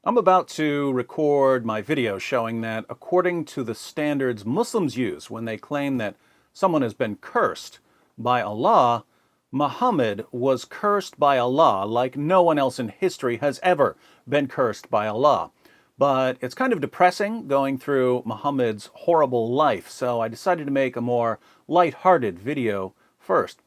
I'm about to record my video showing that according to the standards Muslims use when they claim that someone has been cursed by Allah, Muhammad was cursed by Allah like no one else in history has ever been cursed by Allah. But it's kind of depressing going through Muhammad's horrible life, so I decided to make a more light-hearted video first.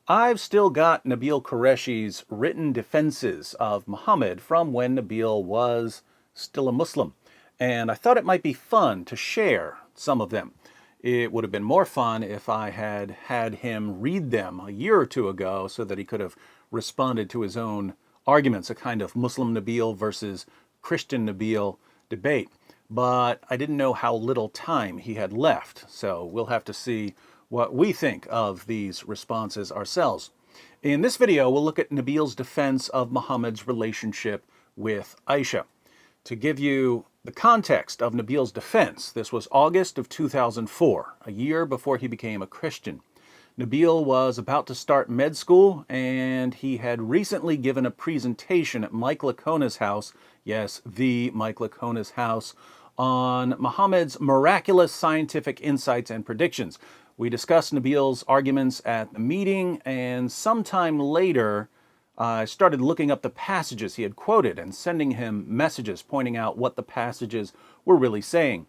I've still got Nabeel Qureshi's written defenses of Muhammad from when Nabeel was still a Muslim, and I thought it might be fun to share some of them. It would have been more fun if I had had him read them a year or two ago so that he could have responded to his own arguments, a kind of Muslim Nabeel versus Christian Nabeel debate. But I didn't know how little time he had left, so we'll have to see what we think of these responses ourselves. In this video, we'll look at Nabeel's defense of Muhammad's relationship with Aisha. To give you the context of Nabeel's defense, this was August of 2004, a year before he became a Christian. Nabeel was about to start med school, and he had recently given a presentation at Mike Lacona's house, yes, the Mike Lacona's house, on Muhammad's miraculous scientific insights and predictions. We discussed Nabeel's arguments at the meeting, and sometime later, I started looking up the passages he had quoted and sending him messages pointing out what the passages were really saying.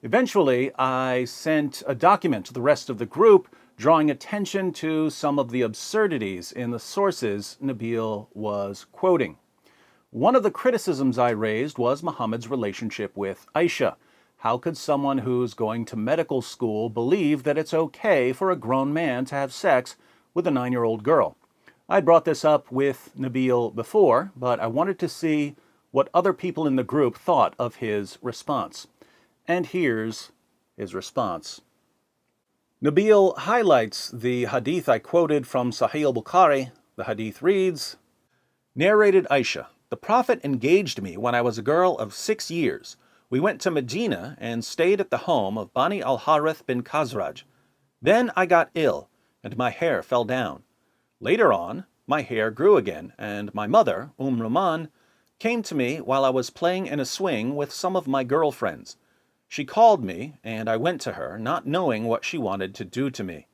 Eventually, I sent a document to the rest of the group drawing attention to some of the absurdities in the sources Nabeel was quoting. One of the criticisms I raised was Muhammad's relationship with Aisha. How could someone who's going to medical school believe that it's okay for a grown man to have sex with a 9-year-old girl? I'd brought this up with Nabeel before, but I wanted to see what other people in the group thought of his response. And here's his response. Nabeel highlights the hadith I quoted from Sahih al-Bukhari. The hadith reads, narrated Aisha, the Prophet engaged me when I was a girl of 6 years. We went to Medina and stayed at the home of Bani al-Harith bin Khazraj. Then I got ill, and my hair fell down. Later on, my hair grew again, and my mother, Rahman, came to me while I was playing in a swing with some of my girlfriends. She called me, and I went to her, not knowing what she wanted to do to me.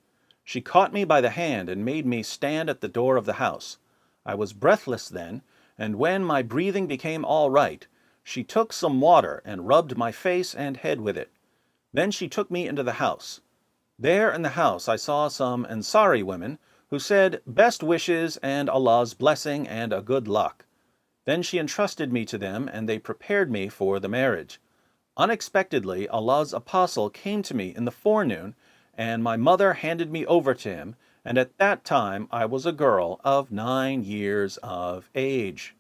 She caught me by the hand and made me stand at the door of the house. I was breathless then, and when my breathing became all right, she took some water and rubbed my face and head with it. Then she took me into the house. There in the house I saw some Ansari women who said best wishes and Allah's blessing and a good luck. Then she entrusted me to them, and they prepared me for the marriage. Unexpectedly, Allah's apostle came to me in the forenoon, and my mother handed me over to him, and at that time I was a girl of 9 years of age.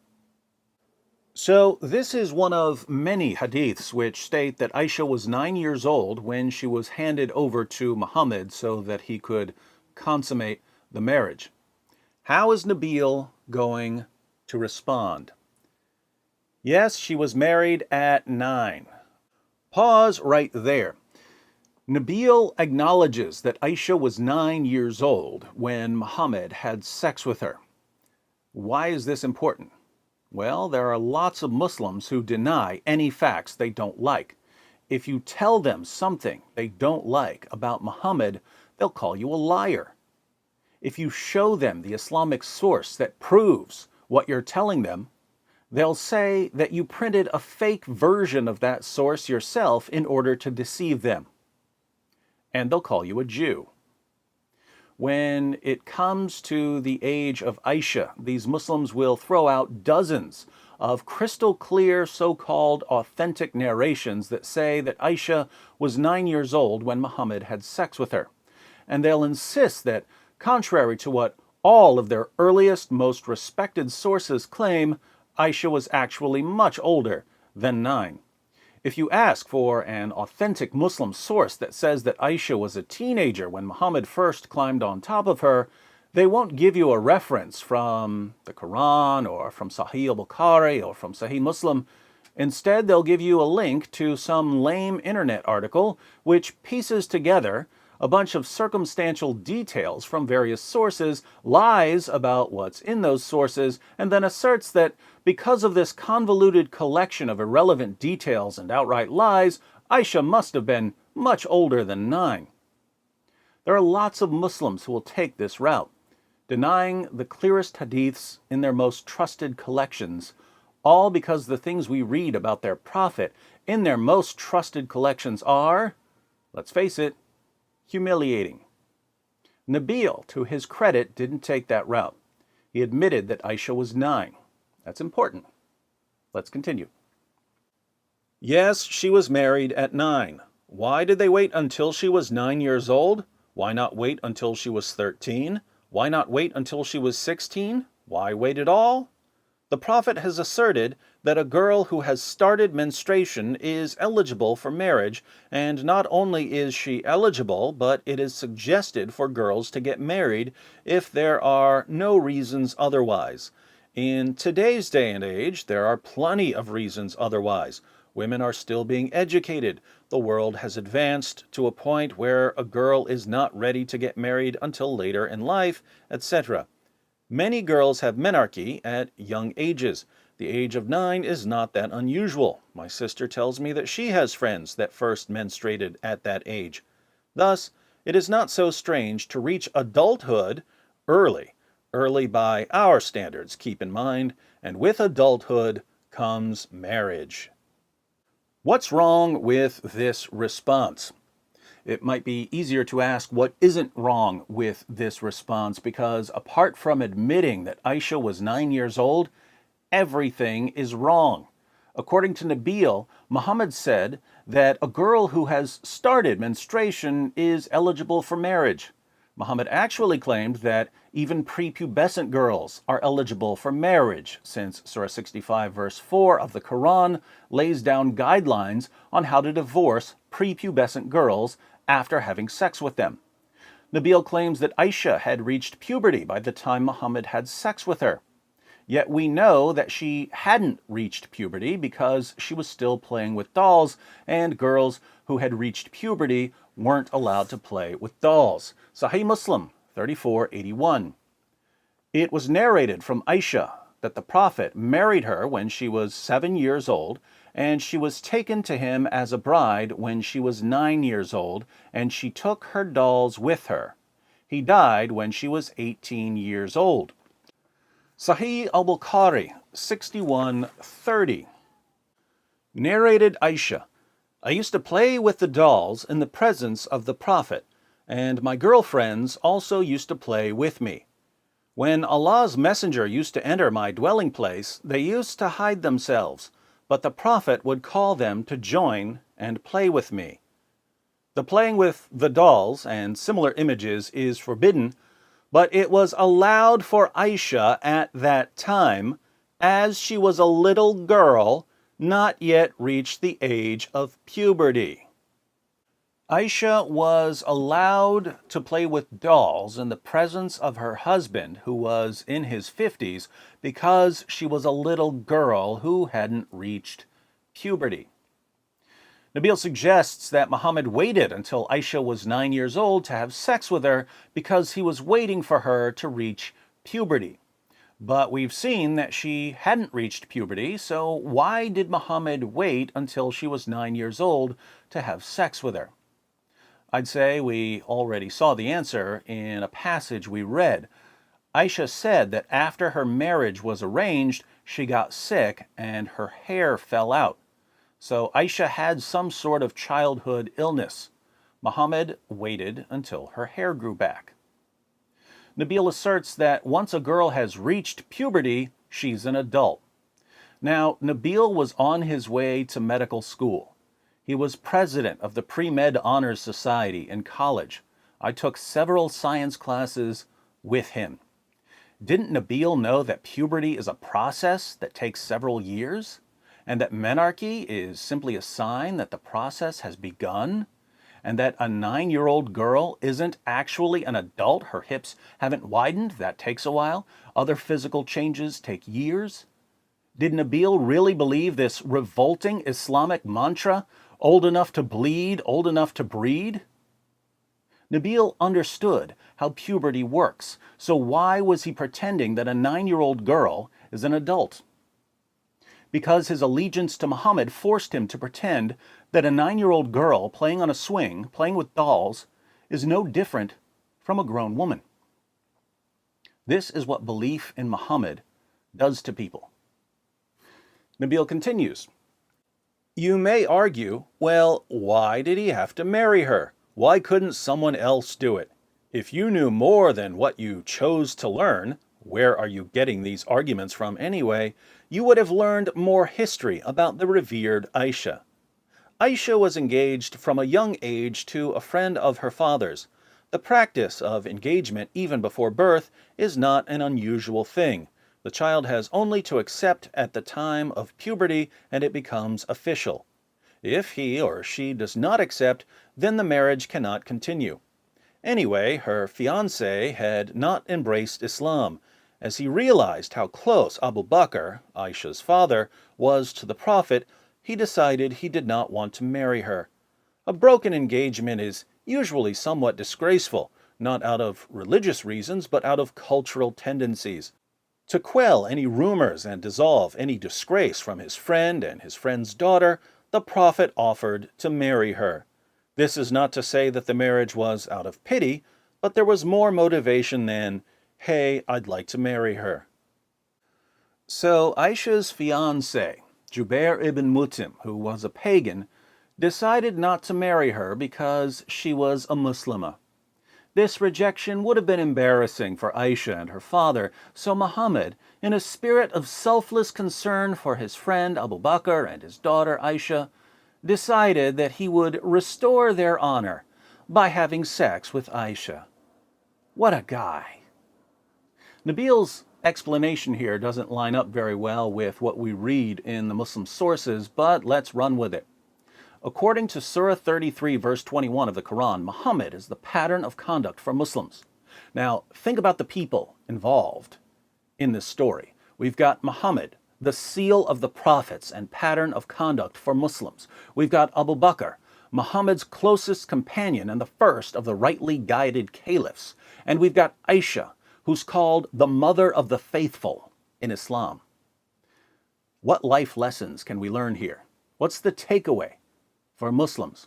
So this is one of many hadiths which state that Aisha was 9 years old when she was handed over to Muhammad so that he could consummate the marriage. How is Nabeel going to respond? Yes, she was married at 9. Pause right there. Nabeel acknowledges that Aisha was 9 years old when Muhammad had sex with her. Why is this important? Well, there are lots of Muslims who deny any facts they don't like. If you tell them something they don't like about Muhammad, they'll call you a liar. If you show them the Islamic source that proves what you're telling them, they'll say that you printed a fake version of that source yourself in order to deceive them. And they'll call you a Jew. When it comes to the age of Aisha, these Muslims will throw out dozens of crystal clear so-called authentic narrations that say that Aisha was 9 years old when Muhammad had sex with her. And they'll insist that, contrary to what all of their earliest, most respected sources claim, Aisha was actually much older than 9. If you ask for an authentic Muslim source that says that Aisha was a teenager when Muhammad first climbed on top of her, they won't give you a reference from the Quran or from Sahih al-Bukhari or from Sahih Muslim. Instead, they'll give you a link to some lame internet article which pieces together a bunch of circumstantial details from various sources, lies about what's in those sources, and then asserts that because of this convoluted collection of irrelevant details and outright lies, Aisha must have been much older than 9. There are lots of Muslims who will take this route, denying the clearest hadiths in their most trusted collections, all because the things we read about their prophet in their most trusted collections are, let's face it, humiliating. Nabeel, to his credit, didn't take that route. He admitted that Aisha was 9. That's important. Let's continue. Yes, she was married at 9. Why did they wait until she was 9 years old? Why not wait until she was 13? Why not wait until she was 16? Why wait at all? The Prophet has asserted that a girl who has started menstruation is eligible for marriage, and not only is she eligible, but it is suggested for girls to get married if there are no reasons otherwise. In today's day and age, there are plenty of reasons otherwise. Women are still being educated. The world has advanced to a point where a girl is not ready to get married until later in life, etc. Many girls have menarche at young ages. The age of 9 is not that unusual. My sister tells me that she has friends that first menstruated at that age. Thus, it is not so strange to reach adulthood early. Early by our standards, keep in mind, and with adulthood comes marriage. What's wrong with this response? It might be easier to ask what isn't wrong with this response, because apart from admitting that Aisha was 9 years old, everything is wrong. According to Nabeel, Muhammad said that a girl who has started menstruation is eligible for marriage. Muhammad actually claimed that even prepubescent girls are eligible for marriage, since Surah 65 verse 4 of the Quran lays down guidelines on how to divorce prepubescent girls after having sex with them. Nabeel claims that Aisha had reached puberty by the time Muhammad had sex with her. Yet we know that she hadn't reached puberty because she was still playing with dolls, and girls who had reached puberty weren't allowed to play with dolls. Sahih Muslim 3481. It was narrated from Aisha that the Prophet married her when she was 7 years old, and she was taken to him as a bride when she was 9 years old, and she took her dolls with her. He died when she was 18 years old. Sahih al-Bukhari 6130. Narrated Aisha, I used to play with the dolls in the presence of the Prophet, and my girlfriends also used to play with me. When Allah's messenger used to enter my dwelling place, they used to hide themselves, but the Prophet would call them to join and play with me. The playing with the dolls and similar images is forbidden, but it was allowed for Aisha at that time, as she was a little girl, not yet reached the age of puberty. Aisha was allowed to play with dolls in the presence of her husband, who was in his 50s, because she was a little girl who hadn't reached puberty. Nabeel suggests that Muhammad waited until Aisha was 9 years old to have sex with her because he was waiting for her to reach puberty. But we've seen that she hadn't reached puberty, so why did Muhammad wait until she was 9 years old to have sex with her? I'd say we already saw the answer in a passage we read. Aisha said that after her marriage was arranged, she got sick and her hair fell out. So Aisha had some sort of childhood illness. Muhammad waited until her hair grew back. Nabeel asserts that once a girl has reached puberty, she's an adult. Now, Nabeel was on his way to medical school. He was president of the Pre-Med Honors Society in college. I took several science classes with him. Didn't Nabeel know that puberty is a process that takes several years? And that menarche is simply a sign that the process has begun? And that a 9-year-old girl isn't actually an adult? Her hips haven't widened? That takes a while. Other physical changes take years. Did Nabeel really believe this revolting Islamic mantra, old enough to bleed, old enough to breed? Nabeel understood how puberty works, so why was he pretending that a 9-year-old girl is an adult? Because his allegiance to Muhammad forced him to pretend that a 9-year-old girl playing on a swing, playing with dolls, is no different from a grown woman. This is what belief in Muhammad does to people. Nabeel continues, "You may argue, well, why did he have to marry her? Why couldn't someone else do it? If you knew more than what you chose to learn, where are you getting these arguments from anyway? You would have learned more history about the revered Aisha. Aisha was engaged from a young age to a friend of her father's. The practice of engagement even before birth is not an unusual thing. The child has only to accept at the time of puberty and it becomes official. If he or she does not accept, then the marriage cannot continue. Anyway, her fiancé had not embraced Islam. As he realized how close Abu Bakr, Aisha's father, was to the Prophet, he decided he did not want to marry her. A broken engagement is usually somewhat disgraceful, not out of religious reasons, but out of cultural tendencies. To quell any rumors and dissolve any disgrace from his friend and his friend's daughter, the Prophet offered to marry her. This is not to say that the marriage was out of pity, but there was more motivation than, hey, I'd like to marry her. So Aisha's fiancé, Jubair ibn Mut'im, who was a pagan, decided not to marry her because she was a Muslimah. This rejection would have been embarrassing for Aisha and her father, so Muhammad, in a spirit of selfless concern for his friend Abu Bakr and his daughter Aisha, decided that he would restore their honor by having sex with Aisha. What a guy. Nabeel's explanation here doesn't line up very well with what we read in the Muslim sources, but let's run with it. According to Surah 33, verse 21 of the Quran, Muhammad is the pattern of conduct for Muslims. Now, think about the people involved in this story. We've got Muhammad, the seal of the prophets and pattern of conduct for Muslims. We've got Abu Bakr, Muhammad's closest companion and the first of the rightly guided caliphs. And we've got Aisha, who's called the mother of the faithful in Islam. What life lessons can we learn here? What's the takeaway for Muslims?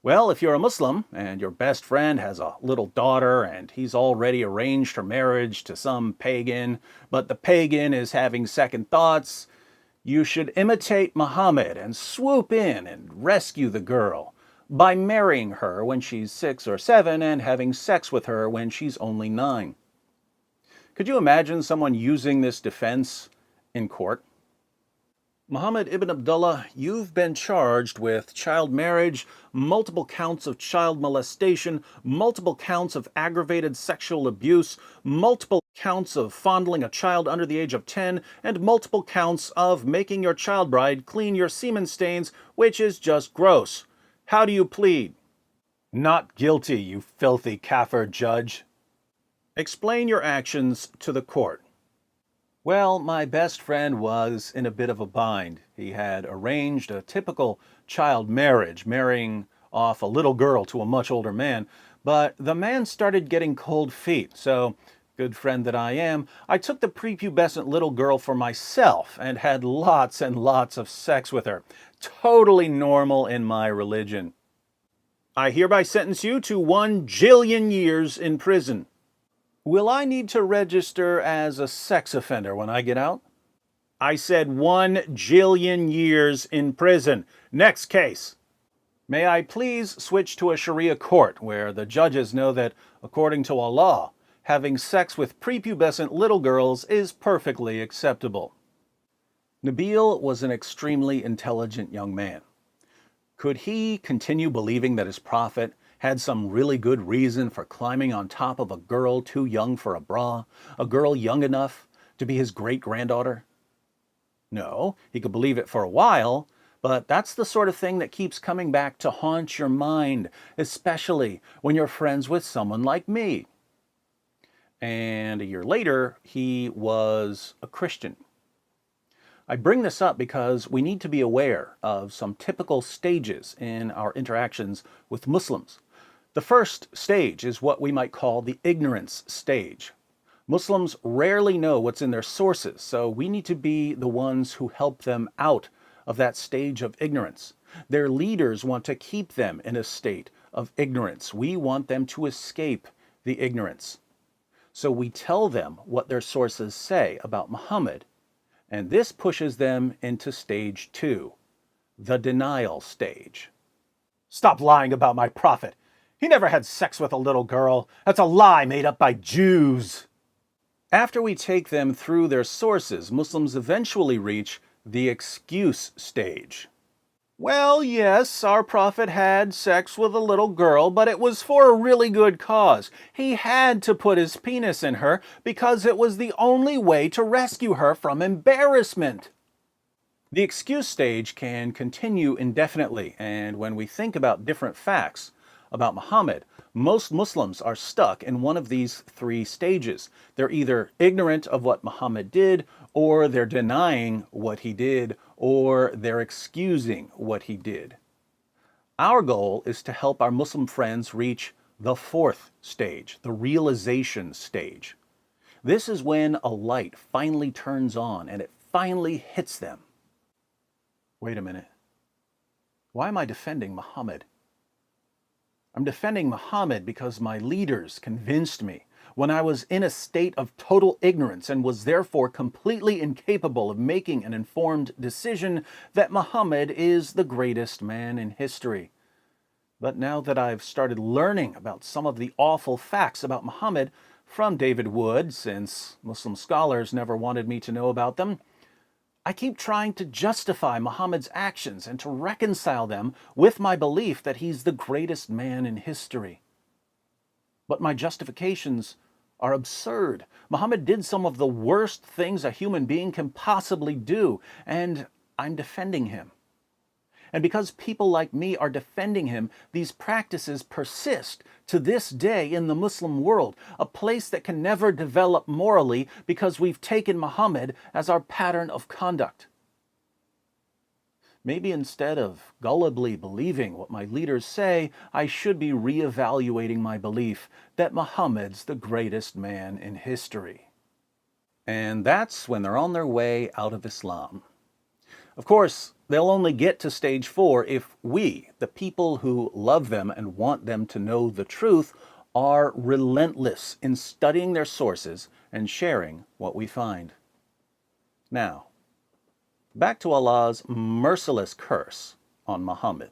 Well, if you're a Muslim and your best friend has a little daughter and he's already arranged her marriage to some pagan, but the pagan is having second thoughts, you should imitate Muhammad and swoop in and rescue the girl by marrying her when she's 6 or 7 and having sex with her when she's only 9. Could you imagine someone using this defense in court? Muhammad ibn Abdullah, you've been charged with child marriage, multiple counts of child molestation, multiple counts of aggravated sexual abuse, multiple counts of fondling a child under the age of 10, and multiple counts of making your child bride clean your semen stains, which is just gross. How do you plead? Not guilty, you filthy kafir judge. Explain your actions to the court. Well, my best friend was in a bit of a bind. He had arranged a typical child marriage, marrying off a little girl to a much older man, but the man started getting cold feet, so, good friend that I am, I took the prepubescent little girl for myself and had lots and lots of sex with her. Totally normal in my religion. I hereby sentence you to 1 jillion years in prison. Will I need to register as a sex offender when I get out? I said 1 jillion years in prison. Next case. May I please switch to a Sharia court where the judges know that, according to Allah, having sex with prepubescent little girls is perfectly acceptable. Nabeel was an extremely intelligent young man. Could he continue believing that his prophet had some really good reason for climbing on top of a girl too young for a bra, a girl young enough to be his great-granddaughter? No, he could believe it for a while, but that's the sort of thing that keeps coming back to haunt your mind, especially when you're friends with someone like me. And a year later, he was a Christian. I bring this up because we need to be aware of some typical stages in our interactions with Muslims. The first stage is what we might call the ignorance stage. Muslims rarely know what's in their sources, so we need to be the ones who help them out of that stage of ignorance. Their leaders want to keep them in a state of ignorance. We want them to escape the ignorance. So we tell them what their sources say about Muhammad, and this pushes them into stage 2, the denial stage. Stop lying about my prophet. He never had sex with a little girl. That's a lie made up by Jews. After we take them through their sources, Muslims eventually reach the excuse stage. Well, yes, our prophet had sex with a little girl, but it was for a really good cause. He had to put his penis in her because it was the only way to rescue her from embarrassment. The excuse stage can continue indefinitely, and when we think about different facts about Muhammad, most Muslims are stuck in one of these 3 stages. They're either ignorant of what Muhammad did, or they're denying what he did, or they're excusing what he did. Our goal is to help our Muslim friends reach the 4th stage, the realization stage. This is when a light finally turns on and it finally hits them. Wait a minute. Why am I defending Muhammad? I'm defending Muhammad because my leaders convinced me when I was in a state of total ignorance and was therefore completely incapable of making an informed decision that Muhammad is the greatest man in history. But now that I've started learning about some of the awful facts about Muhammad from David Wood, since Muslim scholars never wanted me to know about them, I keep trying to justify Muhammad's actions and to reconcile them with my belief that he's the greatest man in history. But my justifications are absurd. Muhammad did some of the worst things a human being can possibly do, and I'm defending him. And because people like me are defending him, these practices persist to this day in the Muslim world, a place that can never develop morally because we've taken Muhammad as our pattern of conduct. Maybe instead of gullibly believing what my leaders say, I should be reevaluating my belief that Muhammad's the greatest man in history. And that's when they're on their way out of Islam. Of course, they'll only get to stage 4 if we, the people who love them and want them to know the truth, are relentless in studying their sources and sharing what we find. Now, back to Allah's merciless curse on Muhammad.